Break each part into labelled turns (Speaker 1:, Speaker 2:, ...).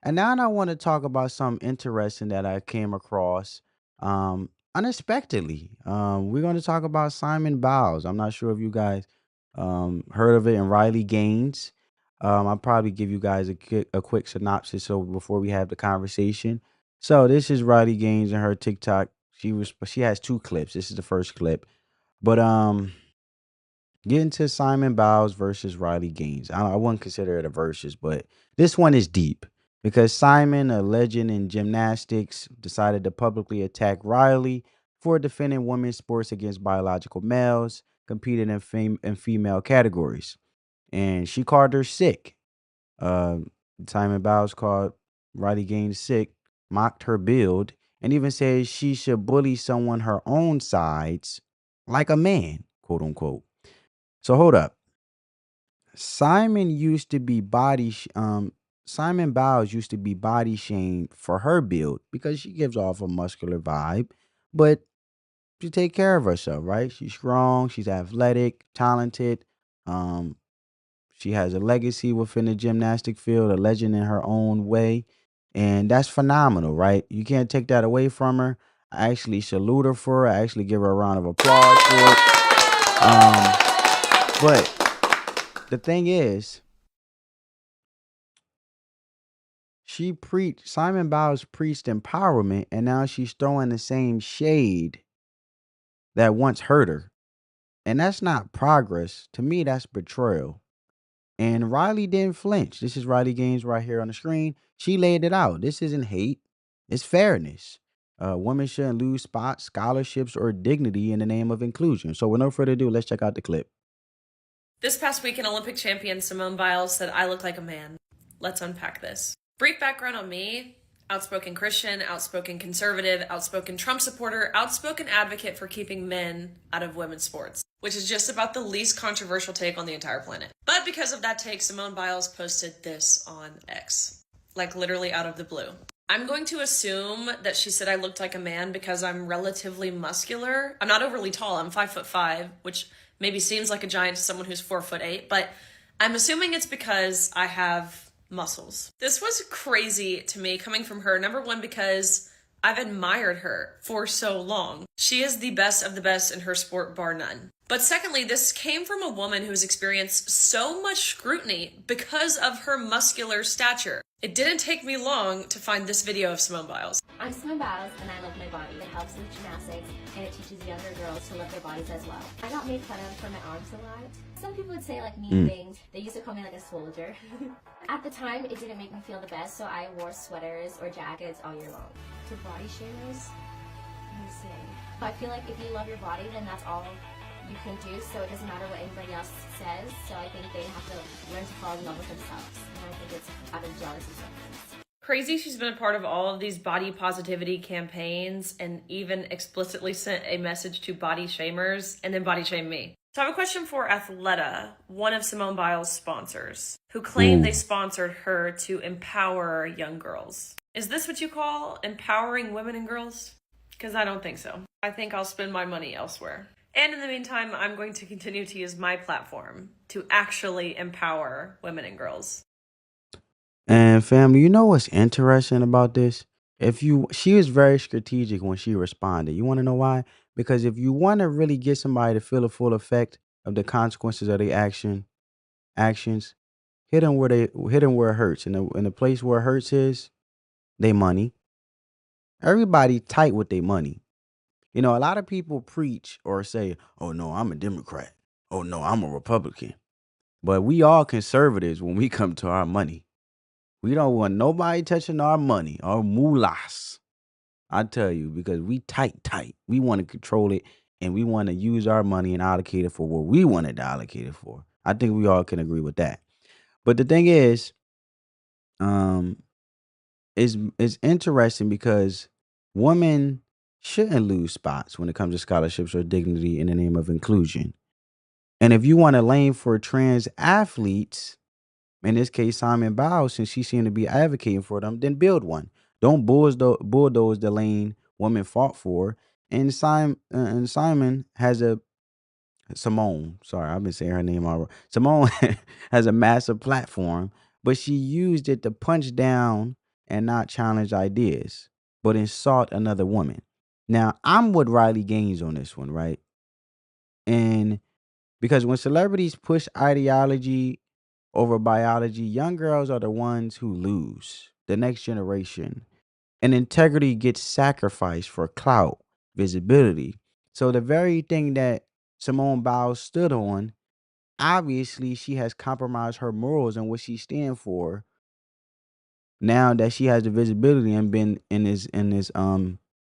Speaker 1: And now I want to talk about something interesting that I came across unexpectedly. We're going to talk about Simon Biles. I'm not sure if you guys heard of it, and Riley Gaines. I'll probably give you guys a quick synopsis so before we have the conversation. So this is Riley Gaines and her TikTok. She has two clips. This is the first clip. But getting to Simon Biles versus Riley Gaines. I wouldn't consider it a versus, but this one is deep because Simon, a legend in gymnastics, decided to publicly attack Riley for defending women's sports against biological males competing in female categories. And she called her sick. Uh, Simon Biles called Riley Gaines sick, mocked her build, and even said she should bully someone her own size like a man, quote unquote. So hold up. Simon used to be Simon Biles used to be body shamed for her build because she gives off a muscular vibe, but she take care of herself, right? She's strong, she's athletic, talented. Um, she has a legacy within the gymnastic field, a legend in her own way, and that's phenomenal, right? You can't take that away from her. I actually salute her for it. I actually give her a round of applause for it. But the thing is, Simon Biles preached empowerment, and now she's throwing the same shade that once hurt her. And that's not progress. To me, that's betrayal. And Riley didn't flinch. This is Riley Gaines right here on the screen. She laid it out. This isn't hate, it's fairness. Women shouldn't lose spots, scholarships, or dignity in the name of inclusion. So, with no further ado, let's check out the clip.
Speaker 2: This past week, an Olympic champion, Simone Biles, said, "I look like a man." Let's unpack this. Brief background on me: outspoken Christian, outspoken conservative, outspoken Trump supporter, outspoken advocate for keeping men out of women's sports, which is just about the least controversial take on the entire planet. But because of that take, Simone Biles posted this on X, like literally out of the blue. I'm going to assume that she said I looked like a man because I'm relatively muscular. I'm not overly tall. I'm 5'5", which maybe seems like a giant to someone who's 4'8", but I'm assuming it's because I have muscles. This was crazy to me coming from her. Number one, because I've admired her for so long. She is the best of the best in her sport, bar none. But secondly, this came from a woman who's experienced so much scrutiny because of her muscular stature. It didn't take me long to find this video of Simone Biles.
Speaker 3: I'm Simone Biles, and I love my body. It helps with gymnastics, and it teaches younger girls to love their bodies as well. I got made fun of for my arms a lot. Some people would say like mean things. They used to call me like a soldier. At the time, it didn't make me feel the best, so I wore sweaters or jackets all year long. For body shamers, let me see. I feel like if you love your body, then that's all you can do, so it doesn't matter what anybody else says. So I think they have to learn to fall in love with themselves. And I think it's out of jealousy sometimes.
Speaker 2: Crazy, she's been a part of all of these body positivity campaigns and even explicitly sent a message to body shamers and then body shame me. So I have a question for Athleta, one of Simone Biles' sponsors, who claimed they sponsored her to empower young girls. Is this what you call empowering women and girls? Because I don't think so. I think I'll spend my money elsewhere. And in the meantime, I'm going to continue to use my platform to actually empower women and girls.
Speaker 1: And family, you know what's interesting about this? She was very strategic when she responded. You want to know why? Because if you want to really get somebody to feel the full effect of the consequences of their actions, hit them where it hurts. And the place where it hurts is they money. Everybody tight with their money. You know, a lot of people preach or say, "Oh no, I'm a Democrat. Oh no, I'm a Republican." But we all conservatives when we come to our money. We don't want nobody touching our money, our moolahs. I tell you, because we tight. We want to control it and we want to use our money and allocate it for what we want to allocate it for. I think we all can agree with that. But the thing is, um, is interesting because women shouldn't lose spots when it comes to scholarships or dignity in the name of inclusion. And if you want a lane for trans athletes, in this case, Simon Biles, since she seemed to be advocating for them, then build one. Don't bulldoze the lane women fought for. And Simon has a Simone. Sorry, I've been saying her name all wrong. Simone has a massive platform, but she used it to punch down and not challenge ideas, but insult another woman. Now, I'm with Riley Gaines on this one, right? And because when celebrities push ideology over biology, young girls are the ones who lose. The next generation. And integrity gets sacrificed for clout, visibility. So the very thing that Simone Biles stood on, obviously she has compromised her morals and what she stands for now that she has the visibility and been in this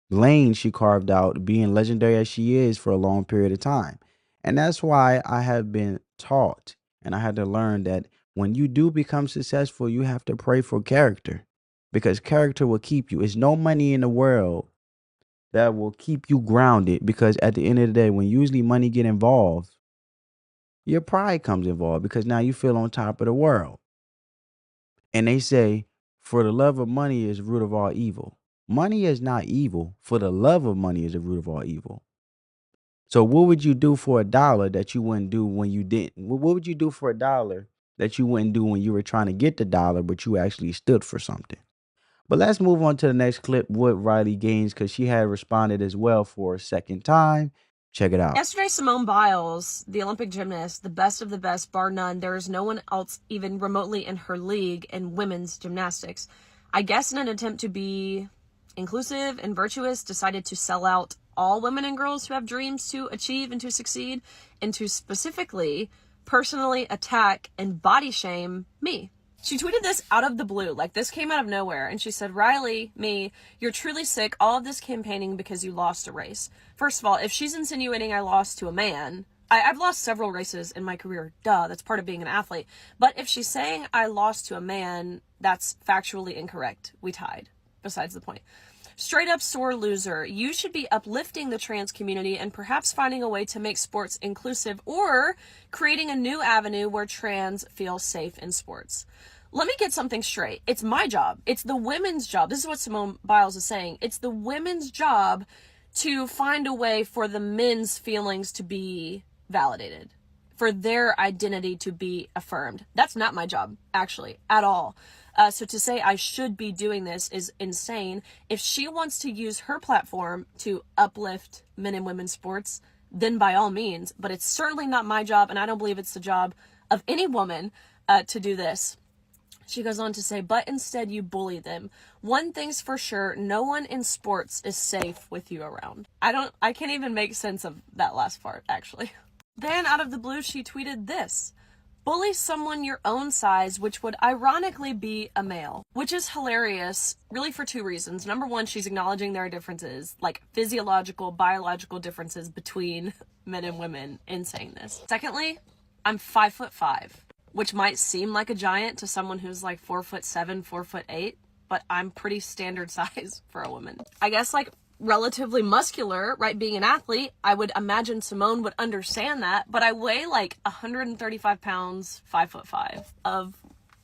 Speaker 1: lane she carved out, being legendary as she is for a long period of time. And that's why I have been taught and I had to learn that when you do become successful, you have to pray for character because character will keep you. It's no money in the world that will keep you grounded because at the end of the day, when usually money get involved, your pride comes involved because now you feel on top of the world. And they say, for the love of money is the root of all evil. Money is not evil. For the love of money is the root of all evil. So what would you do for a dollar that you wouldn't do when you didn't? What would you do for a dollar that you wouldn't do when you were trying to get the dollar, but you actually stood for something? But let's move on to the next clip with Riley Gaines because she had responded as well for a second time. Check it out.
Speaker 2: Yesterday, Simone Biles, the Olympic gymnast, the best of the best, bar none. There is no one else even remotely in her league in women's gymnastics. I guess in an attempt to be inclusive and virtuous, decided to sell out all women and girls who have dreams to achieve and to succeed, and to specifically personally attack and body shame me. She tweeted this out of the blue, like this came out of nowhere, and she said, Riley, me, you're truly sick, all of this campaigning because you lost a race. First of all, if she's insinuating I lost to a man, I've lost several races in my career, duh, that's part of being an athlete. But if she's saying I lost to a man, that's factually incorrect. We tied, besides the point. Straight up sore loser. You should be uplifting the trans community and perhaps finding a way to make sports inclusive or creating a new avenue where trans feel safe in sports. Let me get something straight. It's my job. It's the women's job. This is what Simone Biles is saying. It's the women's job to find a way for the men's feelings to be validated, for their identity to be affirmed. That's not my job, actually, at all. So to say I should be doing this is insane. If she wants to use her platform to uplift men and women's sports, then by all means. But it's certainly not my job, and I don't believe it's the job of any woman to do this. She goes on to say, but instead you bully them. One thing's for sure, no one in sports is safe with you around. I can't even make sense of that last part, actually. Then out of the blue, she tweeted this. Bully someone your own size, which would ironically be a male, which is hilarious, really for two reasons. Number one, she's acknowledging there are differences, like physiological, biological differences between men and women in saying this. Secondly, I'm 5'5", which might seem like a giant to someone who's like 4'7", 4'8", but I'm pretty standard size for a woman. I guess like relatively muscular, right? Being an athlete, I would imagine Simone would understand that, but I weigh like 135 pounds, 5'5", of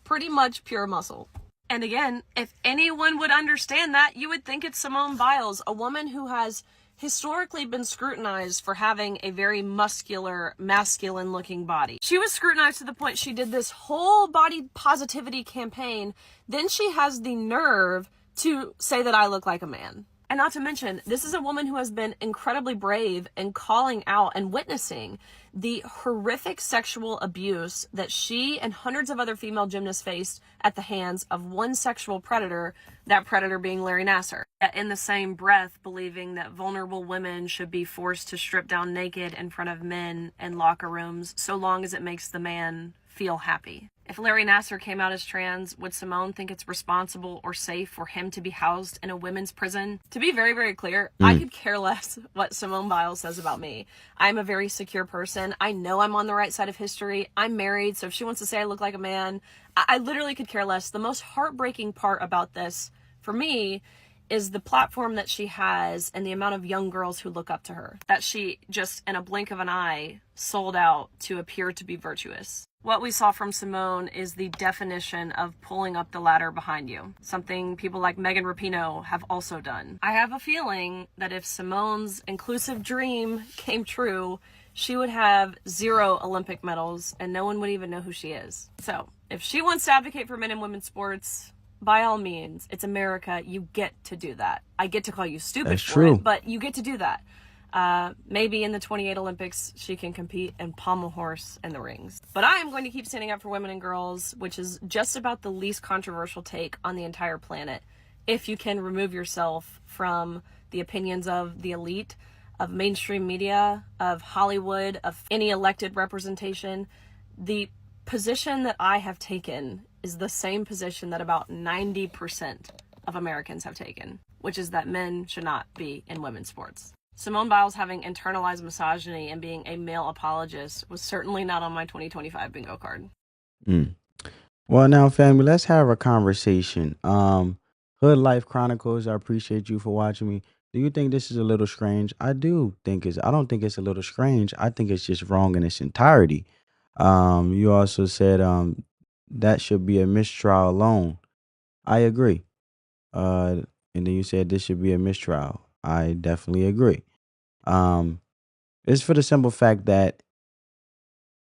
Speaker 2: pretty much pure muscle. And again, if anyone would understand that, you would think it's Simone Biles, a woman who has historically been scrutinized for having a very muscular, masculine-looking body. She was scrutinized to the point she did this whole body positivity campaign. Then she has the nerve to say that I look like a man. And not to mention, this is a woman who has been incredibly brave in calling out and witnessing the horrific sexual abuse that she and hundreds of other female gymnasts faced at the hands of one sexual predator, that predator being Larry Nassar. In the same breath, believing that vulnerable women should be forced to strip down naked in front of men in locker rooms so long as it makes the man feel happy. If Larry Nassar came out as trans, would Simone think it's responsible or safe for him to be housed in a women's prison? To be very, very clear, I could care less what Simone Biles says about me. I'm a very secure person. I know I'm on the right side of history. I'm married, so if she wants to say I look like a man, I literally could care less. The most heartbreaking part about this, for me, is the platform that she has and the amount of young girls who look up to her. That she just, in a blink of an eye, sold out to appear to be virtuous. What we saw from Simone is the definition of pulling up the ladder behind you, something people like Megan Rapinoe have also done. I have a feeling that if Simone's inclusive dream came true, she would have 0 Olympic medals and no one would even know who she is. So if she wants to advocate for men and women's sports, by all means, it's America. You get to do that. I get to call you stupid
Speaker 1: That's
Speaker 2: for it,
Speaker 1: true.
Speaker 2: but you get to do that. Maybe in the 28 Olympics, she can compete and pommel horse in the rings. But I am going to keep standing up for women and girls, which is just about the least controversial take on the entire planet. If you can remove yourself from the opinions of the elite, of mainstream media, of Hollywood, of any elected representation, the position that I have taken is the same position that about 90% of Americans have taken, which is that men should not be in women's sports. Simone Biles having internalized misogyny and being a male apologist was certainly not on my 2025 bingo card.
Speaker 1: Mm. Well, now, family, let's have a conversation. Hood Life Chronicles, I appreciate you for watching me. Do you think this is a little strange? I do think it's, I don't think it's a little strange. I think it's just wrong in its entirety. You also said that should be a mistrial alone. I agree. And then you said this should be a mistrial. I definitely agree. Um, it's for the simple fact that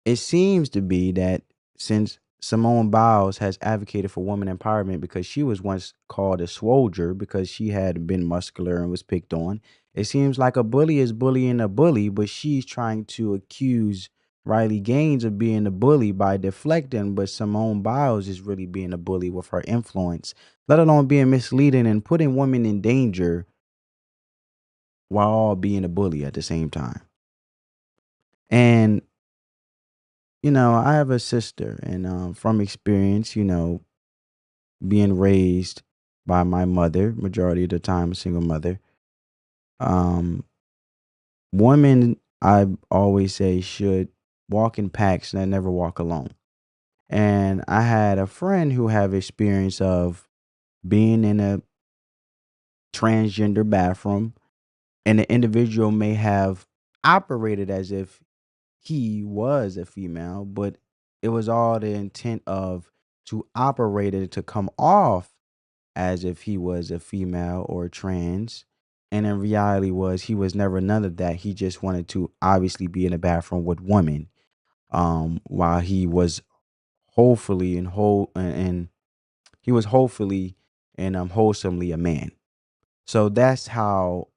Speaker 1: it seems to be that since Simone Biles has advocated for woman empowerment because she was once called a soldier because she had been muscular and was picked on, it seems like a bully is bullying a bully, but she's trying to accuse Riley Gaines of being a bully by deflecting, but Simone Biles is really being a bully with her influence, let alone being misleading and putting women in danger while all being a bully at the same time. And I have a sister, and from experience, being raised by my mother, majority of the time, a single mother, um, women, I always say, should walk in packs and never walk alone. And I had a friend who have experience of being in a transgender bathroom, and the individual may have operated as if he was a female, but it was all the intent of to operate it to come off as if he was a female or trans. And in reality was he was never none of that. He just wanted to obviously be in a bathroom with women. While he was hopefully and he was hopefully and wholesomely a man. So that's how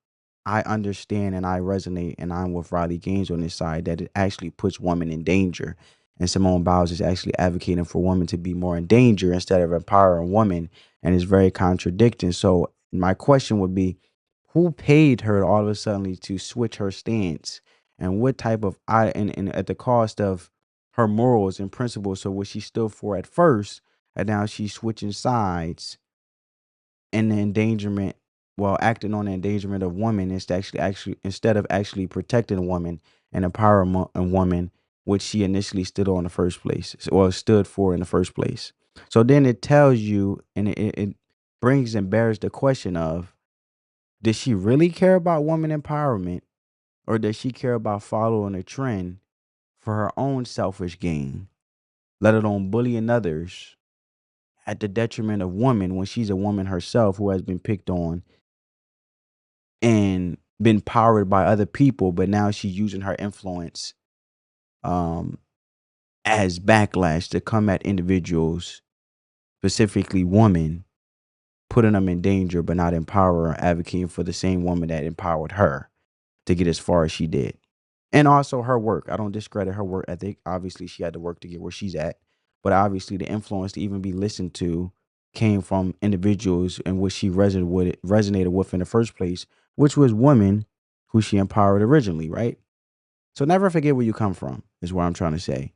Speaker 1: I understand and I resonate, and I'm with Riley Gaines on this side that it actually puts women in danger. And Simone Biles is actually advocating for women to be more in danger instead of empowering women, and it's very contradicting. So my question would be, who paid her all of a sudden to switch her stance, and what type of and at the cost of her morals and principles? So what she stood for at first, and now she's switching sides and the endangerment, well, acting on the endangerment of women is to actually instead of actually protecting a woman and empowering a woman, which she initially stood on in the first place, or stood for in the first place. So then it tells you, and it brings and bears the question of, does she really care about woman empowerment, or does she care about following a trend for her own selfish gain, let alone bullying others at the detriment of women when she's a woman herself who has been picked on and been powered by other people, but now she's using her influence um, as backlash to come at individuals, specifically women, putting them in danger, but not empower or advocating for the same woman that empowered her to get as far as she did. And also her work. I don't discredit her work ethic. Obviously, she had to work to get where she's at, but obviously, the influence to even be listened to came from individuals in which she resonated with in the first place, which was women who she empowered originally, right? So never forget where you come from, is what I'm trying to say.